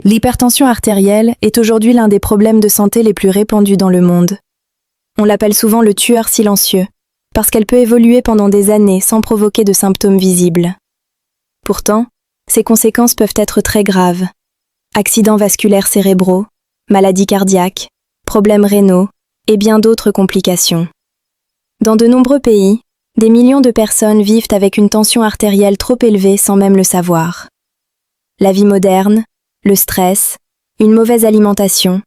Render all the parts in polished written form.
L'hypertension artérielle est aujourd'hui l'un des problèmes de santé les plus répandus dans le monde. On l'appelle souvent le tueur silencieux, parce qu'elle peut évoluer pendant des années sans provoquer de symptômes visibles. Pourtant, ses conséquences peuvent être très graves. Accidents vasculaires cérébraux, maladies cardiaques, problèmes rénaux et bien d'autres complications. Dans de nombreux pays, des millions de personnes vivent avec une tension artérielle trop élevée sans même le savoir. La vie moderne, le stress, une mauvaise alimentation,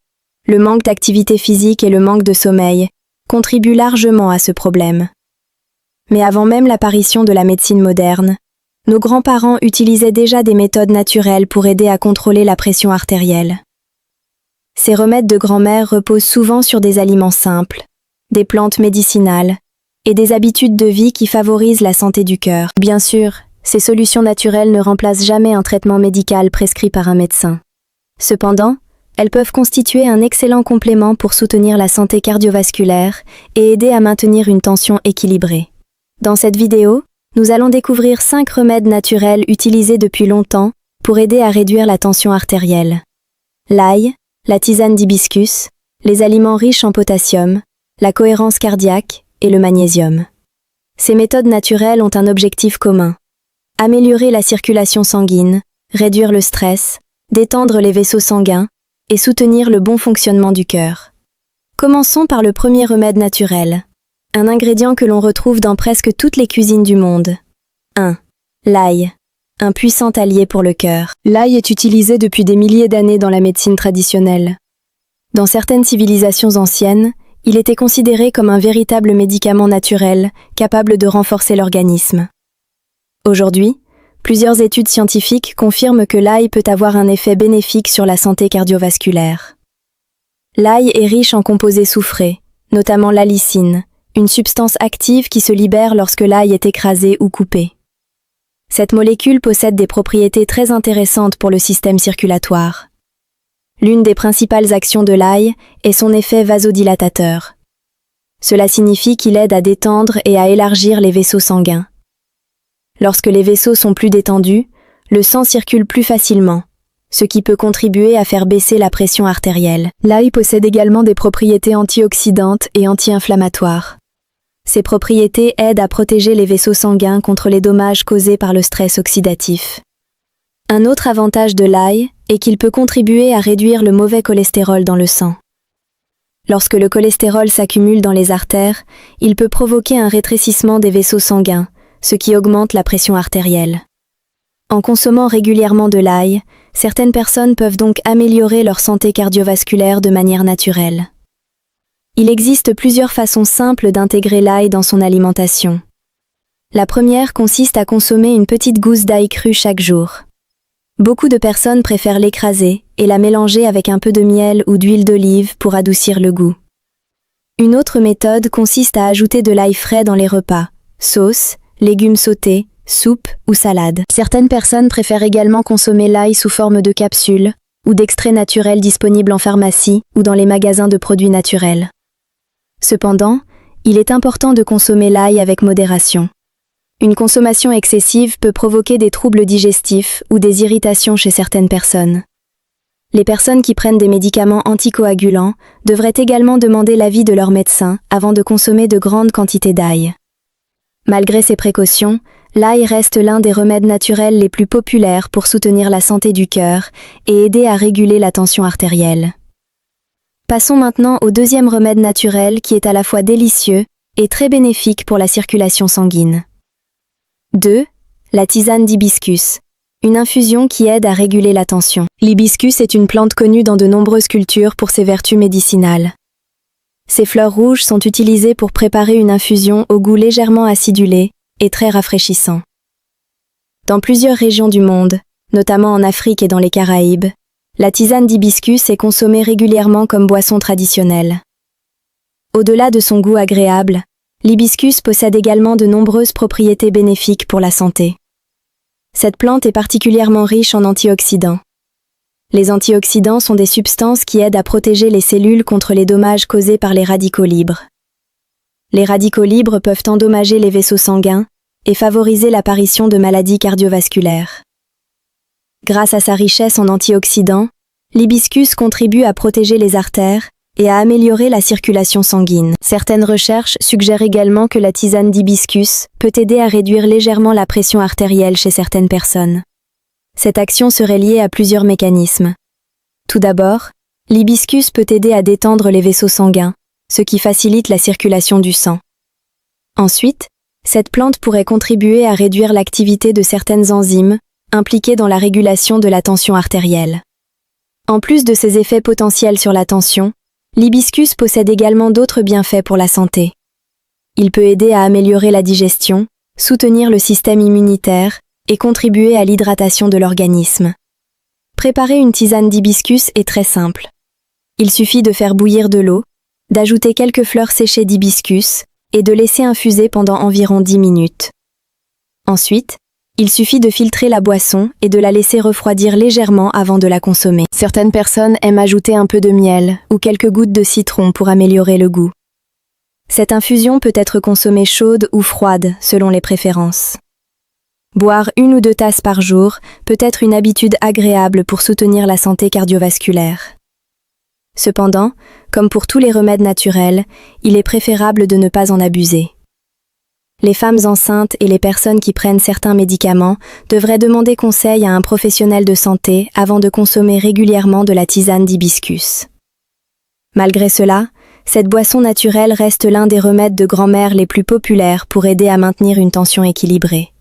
le manque d'activité physique et le manque de sommeil contribuent largement à ce problème. Mais avant même l'apparition de la médecine moderne, nos grands-parents utilisaient déjà des méthodes naturelles pour aider à contrôler la pression artérielle. Ces remèdes de grand-mère reposent souvent sur des aliments simples, des plantes médicinales et des habitudes de vie qui favorisent la santé du cœur. Bien sûr, ces solutions naturelles ne remplacent jamais un traitement médical prescrit par un médecin. Cependant, elles peuvent constituer un excellent complément pour soutenir la santé cardiovasculaire et aider à maintenir une tension équilibrée. Dans cette vidéo, nous allons découvrir 5 remèdes naturels utilisés depuis longtemps pour aider à réduire la tension artérielle. L'ail, la tisane d'hibiscus, les aliments riches en potassium, la cohérence cardiaque et le magnésium. Ces méthodes naturelles ont un objectif commun: améliorer la circulation sanguine, réduire le stress, détendre les vaisseaux sanguins et soutenir le bon fonctionnement du cœur. Commençons par le premier remède naturel, un ingrédient que l'on retrouve dans presque toutes les cuisines du monde. 1. L'ail, un puissant allié pour le cœur. L'ail est utilisé depuis des milliers d'années dans la médecine traditionnelle. Dans certaines civilisations anciennes, il était considéré comme un véritable médicament naturel, capable de renforcer l'organisme. Aujourd'hui, plusieurs études scientifiques confirment que l'ail peut avoir un effet bénéfique sur la santé cardiovasculaire. L'ail est riche en composés soufrés, notamment l'allicine, une substance active qui se libère lorsque l'ail est écrasé ou coupé. Cette molécule possède des propriétés très intéressantes pour le système circulatoire. L'une des principales actions de l'ail est son effet vasodilatateur. Cela signifie qu'il aide à détendre et à élargir les vaisseaux sanguins. Lorsque les vaisseaux sont plus détendus, le sang circule plus facilement, ce qui peut contribuer à faire baisser la pression artérielle. L'ail possède également des propriétés antioxydantes et anti-inflammatoires. Ces propriétés aident à protéger les vaisseaux sanguins contre les dommages causés par le stress oxydatif. Un autre avantage de l'ail est qu'il peut contribuer à réduire le mauvais cholestérol dans le sang. Lorsque le cholestérol s'accumule dans les artères, il peut provoquer un rétrécissement des vaisseaux sanguins, ce qui augmente la pression artérielle. En consommant régulièrement de l'ail, certaines personnes peuvent donc améliorer leur santé cardiovasculaire de manière naturelle. Il existe plusieurs façons simples d'intégrer l'ail dans son alimentation. La première consiste à consommer une petite gousse d'ail cru chaque jour. Beaucoup de personnes préfèrent l'écraser et la mélanger avec un peu de miel ou d'huile d'olive pour adoucir le goût. Une autre méthode consiste à ajouter de l'ail frais dans les repas, sauces, légumes sautés, soupes ou salades. Certaines personnes préfèrent également consommer l'ail sous forme de capsules ou d'extraits naturels disponibles en pharmacie ou dans les magasins de produits naturels. Cependant, il est important de consommer l'ail avec modération. Une consommation excessive peut provoquer des troubles digestifs ou des irritations chez certaines personnes. Les personnes qui prennent des médicaments anticoagulants devraient également demander l'avis de leur médecin avant de consommer de grandes quantités d'ail. Malgré ces précautions, l'ail reste l'un des remèdes naturels les plus populaires pour soutenir la santé du cœur et aider à réguler la tension artérielle. Passons maintenant au deuxième remède naturel qui est à la fois délicieux et très bénéfique pour la circulation sanguine. 2. La tisane d'hibiscus, une infusion qui aide à réguler la tension. L'hibiscus est une plante connue dans de nombreuses cultures pour ses vertus médicinales. Ces fleurs rouges sont utilisées pour préparer une infusion au goût légèrement acidulé et très rafraîchissant. Dans plusieurs régions du monde, notamment en Afrique et dans les Caraïbes, la tisane d'hibiscus est consommée régulièrement comme boisson traditionnelle. Au-delà de son goût agréable, l'hibiscus possède également de nombreuses propriétés bénéfiques pour la santé. Cette plante est particulièrement riche en antioxydants. Les antioxydants sont des substances qui aident à protéger les cellules contre les dommages causés par les radicaux libres. Les radicaux libres peuvent endommager les vaisseaux sanguins et favoriser l'apparition de maladies cardiovasculaires. Grâce à sa richesse en antioxydants, L'hibiscus contribue à protéger les artères et à améliorer la circulation sanguine. Certaines recherches suggèrent également que la tisane d'hibiscus peut aider à réduire légèrement la pression artérielle chez certaines personnes. Cette action serait liée à plusieurs mécanismes. Tout d'abord, l'hibiscus peut aider à détendre les vaisseaux sanguins, ce qui facilite la circulation du sang. Ensuite, cette plante pourrait contribuer à réduire l'activité de certaines enzymes impliquées dans la régulation de la tension artérielle. En plus de ses effets potentiels sur la tension, l'hibiscus possède également d'autres bienfaits pour la santé. Il peut aider à améliorer la digestion, soutenir le système immunitaire et contribuer à l'hydratation de l'organisme. Préparer une tisane d'hibiscus est très simple. Il suffit de faire bouillir de l'eau, d'ajouter quelques fleurs séchées d'hibiscus et de laisser infuser pendant environ 10 minutes. Ensuite, il suffit de filtrer la boisson et de la laisser refroidir légèrement avant de la consommer. Certaines personnes aiment ajouter un peu de miel ou quelques gouttes de citron pour améliorer le goût. Cette infusion peut être consommée chaude ou froide selon les préférences. Boire 1 ou 2 tasses par jour peut être une habitude agréable pour soutenir la santé cardiovasculaire. Cependant, comme pour tous les remèdes naturels, il est préférable de ne pas en abuser. Les femmes enceintes et les personnes qui prennent certains médicaments devraient demander conseil à un professionnel de santé avant de consommer régulièrement de la tisane d'hibiscus. Malgré cela, cette boisson naturelle reste l'un des remèdes de grand-mère les plus populaires pour aider à maintenir une tension équilibrée.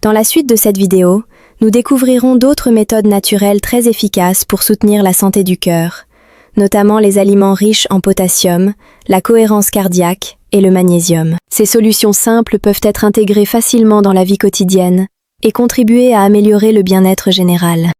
Dans la suite de cette vidéo, nous découvrirons d'autres méthodes naturelles très efficaces pour soutenir la santé du cœur, notamment les aliments riches en potassium, la cohérence cardiaque et le magnésium. Ces solutions simples peuvent être intégrées facilement dans la vie quotidienne et contribuer à améliorer le bien-être général.